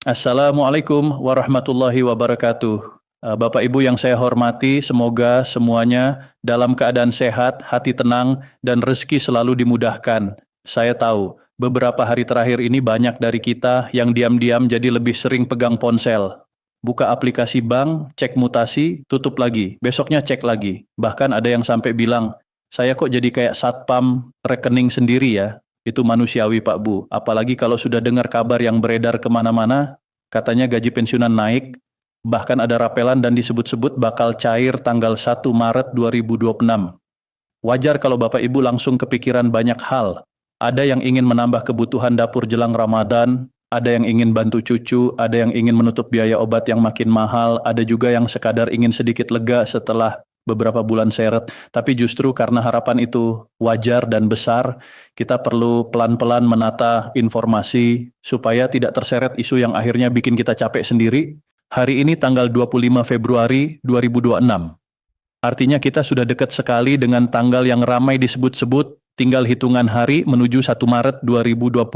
Assalamualaikum warahmatullahi wabarakatuh. Bapak Ibu yang saya hormati, semoga semuanya dalam keadaan sehat, hati tenang, dan rezeki selalu dimudahkan. Saya tahu, beberapa hari terakhir ini banyak dari kita yang diam-diam jadi lebih sering pegang ponsel. Buka aplikasi bank, cek mutasi, tutup lagi, besoknya cek lagi. Bahkan ada yang sampai bilang, saya kok jadi kayak satpam rekening sendiri ya. Itu manusiawi Pak Bu, apalagi kalau sudah dengar kabar yang beredar kemana-mana, katanya gaji pensiunan naik, bahkan ada rapelan dan disebut-sebut bakal cair tanggal 1 Maret 2026. Wajar kalau Bapak Ibu langsung kepikiran banyak hal. Ada yang ingin menambah kebutuhan dapur jelang Ramadan, ada yang ingin bantu cucu, ada yang ingin menutup biaya obat yang makin mahal, ada juga yang sekadar ingin sedikit lega setelah beberapa bulan seret. Tapi justru karena harapan itu wajar dan besar, kita perlu pelan-pelan menata informasi supaya tidak terseret isu yang akhirnya bikin kita capek sendiri. Hari ini tanggal 25 Februari 2026. Artinya kita sudah dekat sekali dengan tanggal yang ramai disebut-sebut, tinggal hitungan hari menuju 1 Maret 2026.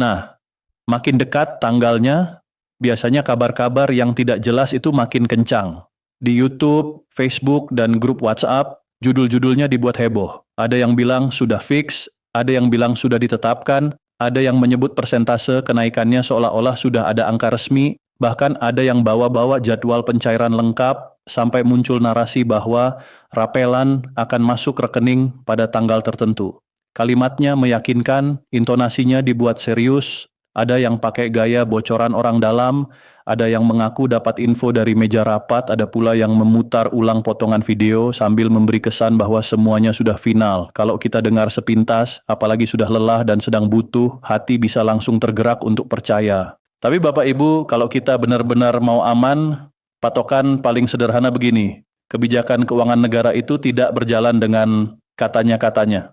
Nah, makin dekat tanggalnya, biasanya kabar-kabar yang tidak jelas itu makin kencang. Di YouTube, Facebook, dan grup WhatsApp, judul-judulnya dibuat heboh. Ada yang bilang sudah fix, ada yang bilang sudah ditetapkan, ada yang menyebut persentase kenaikannya seolah-olah sudah ada angka resmi, bahkan ada yang bawa-bawa jadwal pencairan lengkap, sampai muncul narasi bahwa rapelan akan masuk rekening pada tanggal tertentu. Kalimatnya meyakinkan, intonasinya dibuat serius, ada yang pakai gaya bocoran orang dalam, ada yang mengaku dapat info dari meja rapat, ada pula yang memutar ulang potongan video sambil memberi kesan bahwa semuanya sudah final. Kalau kita dengar sepintas, apalagi sudah lelah dan sedang butuh, hati bisa langsung tergerak untuk percaya. Tapi Bapak Ibu, kalau kita benar-benar mau aman, patokan paling sederhana begini, kebijakan keuangan negara itu tidak berjalan dengan katanya-katanya.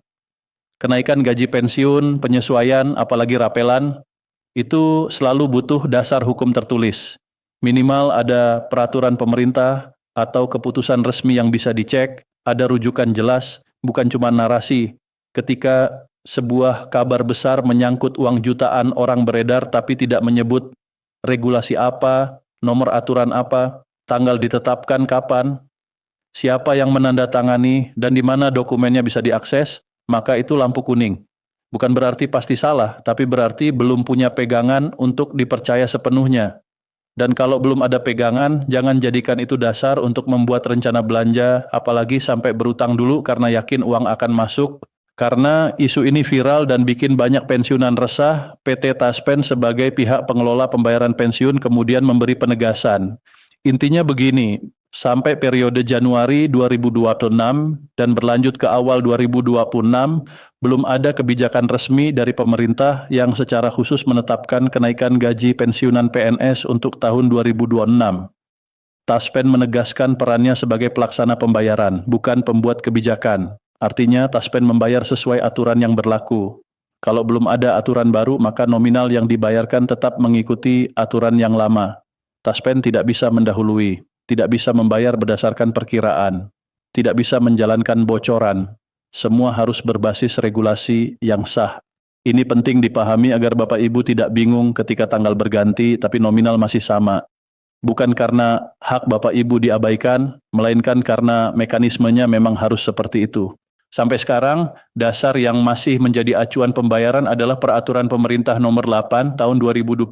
Kenaikan gaji pensiun, penyesuaian, apalagi rapelan, itu selalu butuh dasar hukum tertulis. Minimal ada peraturan pemerintah atau keputusan resmi yang bisa dicek, ada rujukan jelas, bukan cuma narasi. Ketika sebuah kabar besar menyangkut uang jutaan orang beredar tapi tidak menyebut regulasi apa, nomor aturan apa, tanggal ditetapkan kapan, siapa yang menandatangani, dan di mana dokumennya bisa diakses, maka itu lampu kuning. Bukan berarti pasti salah, tapi berarti belum punya pegangan untuk dipercaya sepenuhnya. Dan kalau belum ada pegangan, jangan jadikan itu dasar untuk membuat rencana belanja, apalagi sampai berutang dulu karena yakin uang akan masuk. Karena isu ini viral dan bikin banyak pensiunan resah, PT Taspen sebagai pihak pengelola pembayaran pensiun kemudian memberi penegasan. Intinya begini, sampai periode Januari 2026 dan berlanjut ke awal 2026, belum ada kebijakan resmi dari pemerintah yang secara khusus menetapkan kenaikan gaji pensiunan PNS untuk tahun 2026. Taspen menegaskan perannya sebagai pelaksana pembayaran, bukan pembuat kebijakan. Artinya Taspen membayar sesuai aturan yang berlaku. Kalau belum ada aturan baru, maka nominal yang dibayarkan tetap mengikuti aturan yang lama. Taspen tidak bisa mendahului, tidak bisa membayar berdasarkan perkiraan, tidak bisa menjalankan bocoran. Semua harus berbasis regulasi yang sah. Ini penting dipahami agar Bapak Ibu tidak bingung ketika tanggal berganti tapi nominal masih sama. Bukan karena hak Bapak Ibu diabaikan, melainkan karena mekanismenya memang harus seperti itu. Sampai sekarang, dasar yang masih menjadi acuan pembayaran adalah Peraturan Pemerintah Nomor 8 Tahun 2024,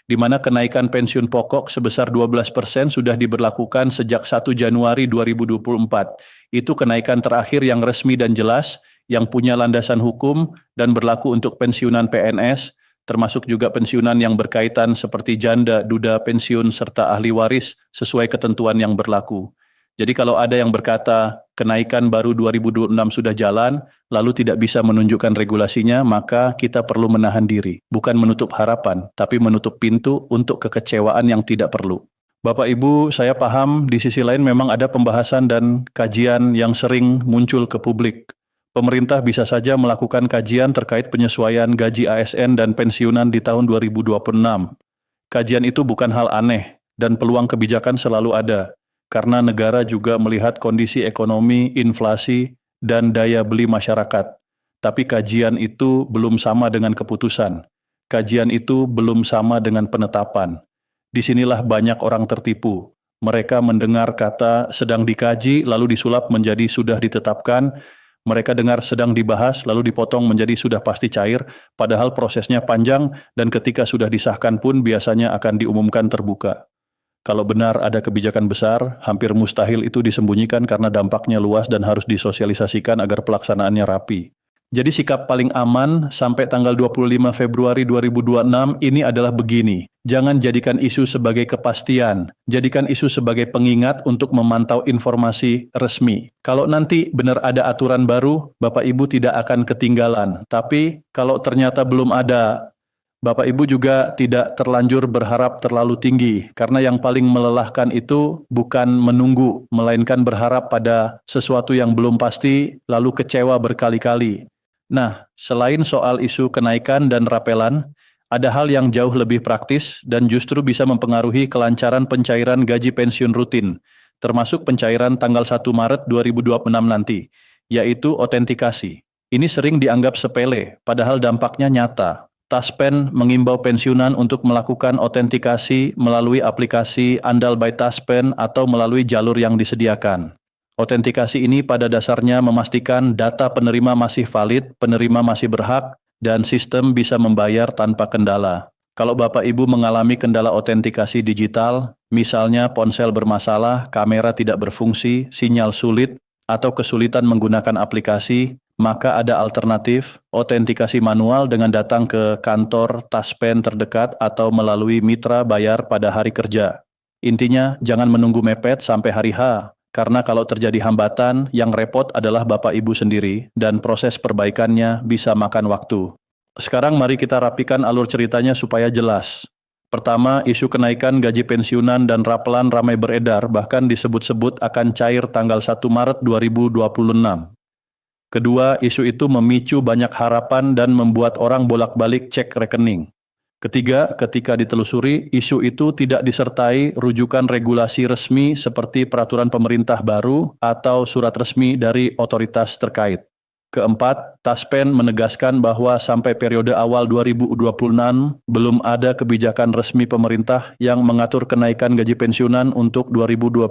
di mana kenaikan pensiun pokok sebesar 12% sudah diberlakukan sejak 1 Januari 2024. Itu kenaikan terakhir yang resmi dan jelas, yang punya landasan hukum dan berlaku untuk pensiunan PNS, termasuk juga pensiunan yang berkaitan seperti janda, duda, pensiun, serta ahli waris sesuai ketentuan yang berlaku. Jadi kalau ada yang berkata kenaikan baru 2026 sudah jalan, lalu tidak bisa menunjukkan regulasinya, maka kita perlu menahan diri. Bukan menutup harapan, tapi menutup pintu untuk kekecewaan yang tidak perlu. Bapak Ibu, saya paham di sisi lain memang ada pembahasan dan kajian yang sering muncul ke publik. Pemerintah bisa saja melakukan kajian terkait penyesuaian gaji ASN dan pensiunan di tahun 2026. Kajian itu bukan hal aneh, dan peluang kebijakan selalu ada. Karena negara juga melihat kondisi ekonomi, inflasi, dan daya beli masyarakat. Tapi kajian itu belum sama dengan keputusan. kajian itu belum sama dengan penetapan. Disinilah banyak orang tertipu. Mereka mendengar kata sedang dikaji lalu disulap menjadi sudah ditetapkan. Mereka dengar sedang dibahas lalu dipotong menjadi sudah pasti cair, padahal prosesnya panjang dan ketika sudah disahkan pun biasanya akan diumumkan terbuka. Kalau benar ada kebijakan besar, hampir mustahil itu disembunyikan karena dampaknya luas dan harus disosialisasikan agar pelaksanaannya rapi. Jadi sikap paling aman sampai tanggal 25 Februari 2026 ini adalah begini. Jangan jadikan isu sebagai kepastian, jadikan isu sebagai pengingat untuk memantau informasi resmi. Kalau nanti benar ada aturan baru, Bapak Ibu tidak akan ketinggalan. Tapi kalau ternyata belum ada, Bapak Ibu juga tidak terlanjur berharap terlalu tinggi, karena yang paling melelahkan itu bukan menunggu, melainkan berharap pada sesuatu yang belum pasti, lalu kecewa berkali-kali. Nah, selain soal isu kenaikan dan rapelan, ada hal yang jauh lebih praktis dan justru bisa mempengaruhi kelancaran pencairan gaji pensiun rutin, termasuk pencairan tanggal 1 Maret 2026 nanti, yaitu otentikasi. Ini sering dianggap sepele, padahal dampaknya nyata. Taspen mengimbau pensiunan untuk melakukan otentikasi melalui aplikasi Andal by Taspen atau melalui jalur yang disediakan. Otentikasi ini pada dasarnya memastikan data penerima masih valid, penerima masih berhak, dan sistem bisa membayar tanpa kendala. Kalau Bapak Ibu mengalami kendala otentikasi digital, misalnya ponsel bermasalah, kamera tidak berfungsi, sinyal sulit, atau kesulitan menggunakan aplikasi, maka ada alternatif otentikasi manual dengan datang ke kantor Taspen terdekat atau melalui mitra bayar pada hari kerja. Intinya, jangan menunggu mepet sampai hari H, karena kalau terjadi hambatan, yang repot adalah Bapak Ibu sendiri, dan proses perbaikannya bisa makan waktu. Sekarang mari kita rapikan alur ceritanya supaya jelas. Pertama, isu kenaikan gaji pensiunan dan rapelan ramai beredar, bahkan disebut-sebut akan cair tanggal 1 Maret 2026. Kedua, isu itu memicu banyak harapan dan membuat orang bolak-balik cek rekening. Ketiga, ketika ditelusuri, isu itu tidak disertai rujukan regulasi resmi seperti peraturan pemerintah baru atau surat resmi dari otoritas terkait. Keempat, Taspen menegaskan bahwa sampai periode awal 2026 belum ada kebijakan resmi pemerintah yang mengatur kenaikan gaji pensiunan untuk 2026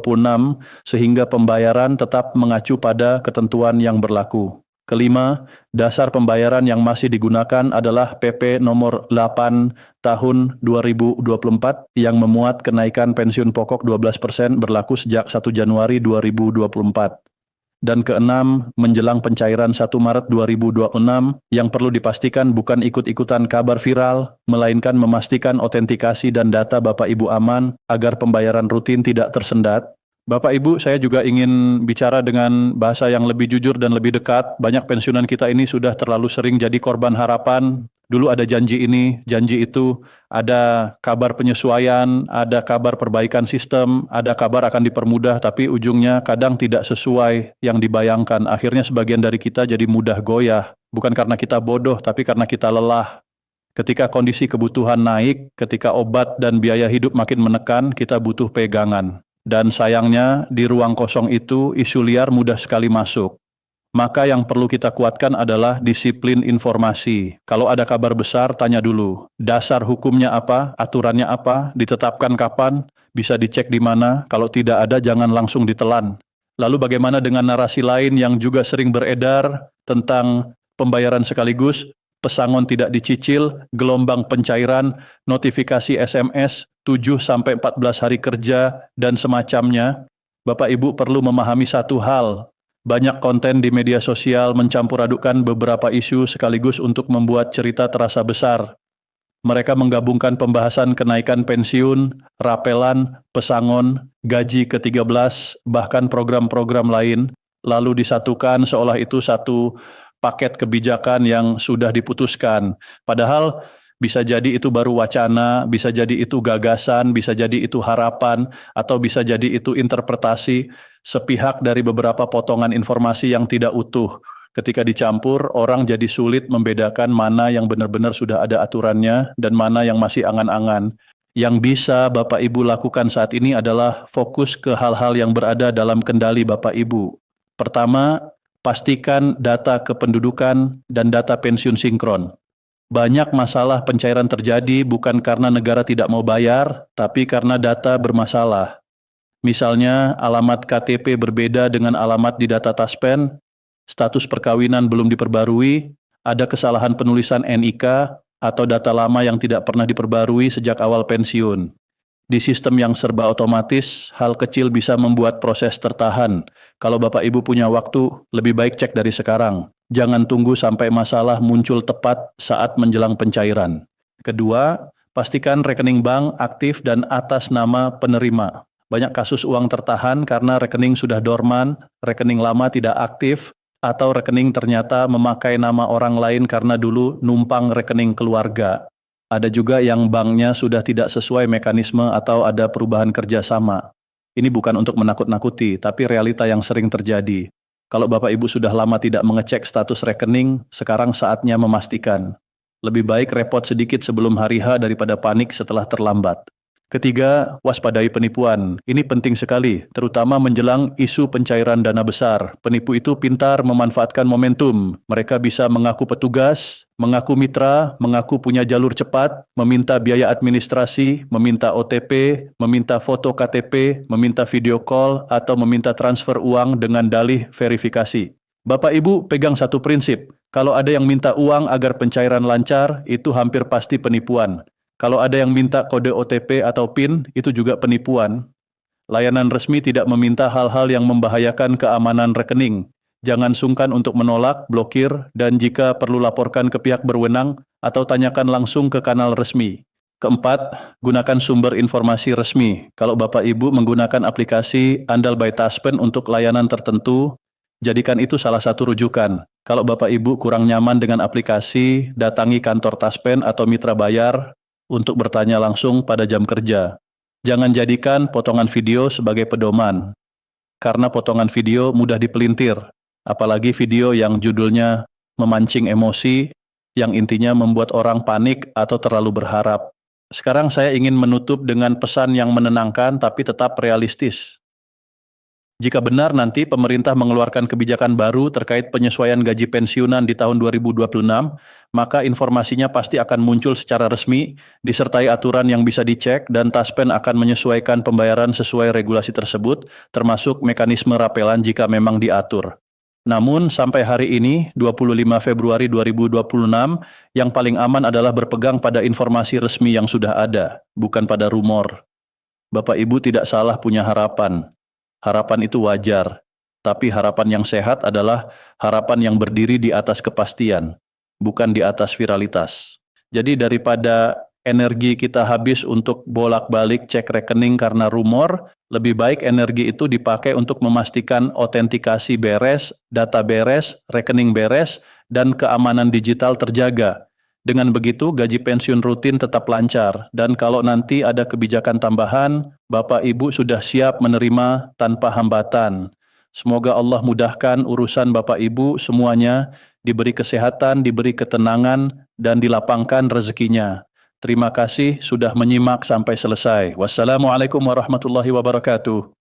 sehingga pembayaran tetap mengacu pada ketentuan yang berlaku. Kelima, dasar pembayaran yang masih digunakan adalah PP nomor 8 tahun 2024 yang memuat kenaikan pensiun pokok 12% berlaku sejak 1 Januari 2024. Dan keenam, menjelang pencairan 1 Maret 2026, yang perlu dipastikan bukan ikut-ikutan kabar viral, melainkan memastikan otentikasi dan data Bapak Ibu aman agar pembayaran rutin tidak tersendat. Bapak Ibu, saya juga ingin bicara dengan bahasa yang lebih jujur dan lebih dekat. Banyak pensiunan kita ini sudah terlalu sering jadi korban harapan. Dulu ada janji ini, janji itu, ada kabar penyesuaian, ada kabar perbaikan sistem, ada kabar akan dipermudah, tapi ujungnya kadang tidak sesuai yang dibayangkan. Akhirnya sebagian dari kita jadi mudah goyah, bukan karena kita bodoh, tapi karena kita lelah. Ketika kondisi kebutuhan naik, ketika obat dan biaya hidup makin menekan, kita butuh pegangan. Dan sayangnya, di ruang kosong itu, isu liar mudah sekali masuk. Maka yang perlu kita kuatkan adalah disiplin informasi. Kalau ada kabar besar, tanya dulu. Dasar hukumnya apa? Aturannya apa? Ditetapkan kapan? Bisa dicek di mana? Kalau tidak ada, jangan langsung ditelan. Lalu bagaimana dengan narasi lain yang juga sering beredar tentang pembayaran sekaligus, pesangon tidak dicicil, gelombang pencairan, notifikasi SMS, 7-14 hari kerja, dan semacamnya? Bapak Ibu perlu memahami satu hal. Banyak konten di media sosial mencampur adukkan beberapa isu sekaligus untuk membuat cerita terasa besar. Mereka menggabungkan pembahasan kenaikan pensiun, rapelan, pesangon, gaji ke-13, bahkan program-program lain, lalu disatukan seolah itu satu paket kebijakan yang sudah diputuskan. Padahal bisa jadi itu baru wacana, bisa jadi itu gagasan, bisa jadi itu harapan, atau bisa jadi itu interpretasi sepihak dari beberapa potongan informasi yang tidak utuh. Ketika dicampur, orang jadi sulit membedakan mana yang benar-benar sudah ada aturannya dan mana yang masih angan-angan. Yang bisa Bapak Ibu lakukan saat ini adalah fokus ke hal-hal yang berada dalam kendali Bapak Ibu. Pertama, pastikan data kependudukan dan data pensiun sinkron. Banyak masalah pencairan terjadi bukan karena negara tidak mau bayar, tapi karena data bermasalah. Misalnya, alamat KTP berbeda dengan alamat di data Taspen, status perkawinan belum diperbarui, ada kesalahan penulisan NIK, atau data lama yang tidak pernah diperbarui sejak awal pensiun. Di sistem yang serba otomatis, hal kecil bisa membuat proses tertahan. Kalau Bapak Ibu punya waktu, lebih baik cek dari sekarang. Jangan tunggu sampai masalah muncul tepat saat menjelang pencairan. Kedua, pastikan rekening bank aktif dan atas nama penerima. Banyak kasus uang tertahan karena rekening sudah dorman, rekening lama tidak aktif, atau rekening ternyata memakai nama orang lain karena dulu numpang rekening keluarga. Ada juga yang banknya sudah tidak sesuai mekanisme atau ada perubahan kerjasama. Ini bukan untuk menakut-nakuti, tapi realita yang sering terjadi. Kalau Bapak Ibu sudah lama tidak mengecek status rekening, sekarang saatnya memastikan. Lebih baik repot sedikit sebelum hari H daripada panik setelah terlambat. Ketiga, waspadai penipuan. Ini penting sekali, terutama menjelang isu pencairan dana besar. Penipu itu pintar memanfaatkan momentum. Mereka bisa mengaku petugas, mengaku mitra, mengaku punya jalur cepat, meminta biaya administrasi, meminta OTP, meminta foto KTP, meminta video call, atau meminta transfer uang dengan dalih verifikasi. Bapak Ibu pegang satu prinsip, kalau ada yang minta uang agar pencairan lancar, itu hampir pasti penipuan. Kalau ada yang minta kode OTP atau PIN, itu juga penipuan. Layanan resmi tidak meminta hal-hal yang membahayakan keamanan rekening. Jangan sungkan untuk menolak, blokir, dan jika perlu laporkan ke pihak berwenang atau tanyakan langsung ke kanal resmi. Keempat, gunakan sumber informasi resmi. Kalau Bapak Ibu menggunakan aplikasi Andal by Taspen untuk layanan tertentu, jadikan itu salah satu rujukan. Kalau Bapak Ibu kurang nyaman dengan aplikasi, datangi kantor Taspen atau mitra bayar untuk bertanya langsung pada jam kerja. Jangan jadikan potongan video sebagai pedoman, karena potongan video mudah dipelintir, apalagi video yang judulnya memancing emosi, yang intinya membuat orang panik atau terlalu berharap. Sekarang saya ingin menutup dengan pesan yang menenangkan tapi tetap realistis. Jika benar nanti pemerintah mengeluarkan kebijakan baru terkait penyesuaian gaji pensiunan di tahun 2026, maka informasinya pasti akan muncul secara resmi, disertai aturan yang bisa dicek dan Taspen akan menyesuaikan pembayaran sesuai regulasi tersebut, termasuk mekanisme rapelan jika memang diatur. Namun, sampai hari ini, 25 Februari 2026, yang paling aman adalah berpegang pada informasi resmi yang sudah ada, bukan pada rumor. Bapak Ibu tidak salah punya harapan. Harapan itu wajar, tapi harapan yang sehat adalah harapan yang berdiri di atas kepastian, bukan di atas viralitas. Jadi daripada energi kita habis untuk bolak-balik cek rekening karena rumor, lebih baik energi itu dipakai untuk memastikan autentikasi beres, data beres, rekening beres, dan keamanan digital terjaga. Dengan begitu, gaji pensiun rutin tetap lancar, dan kalau nanti ada kebijakan tambahan, Bapak Ibu sudah siap menerima tanpa hambatan. Semoga Allah mudahkan urusan Bapak Ibu semuanya, diberi kesehatan, diberi ketenangan, dan dilapangkan rezekinya. Terima kasih sudah menyimak sampai selesai. Wassalamualaikum warahmatullahi wabarakatuh.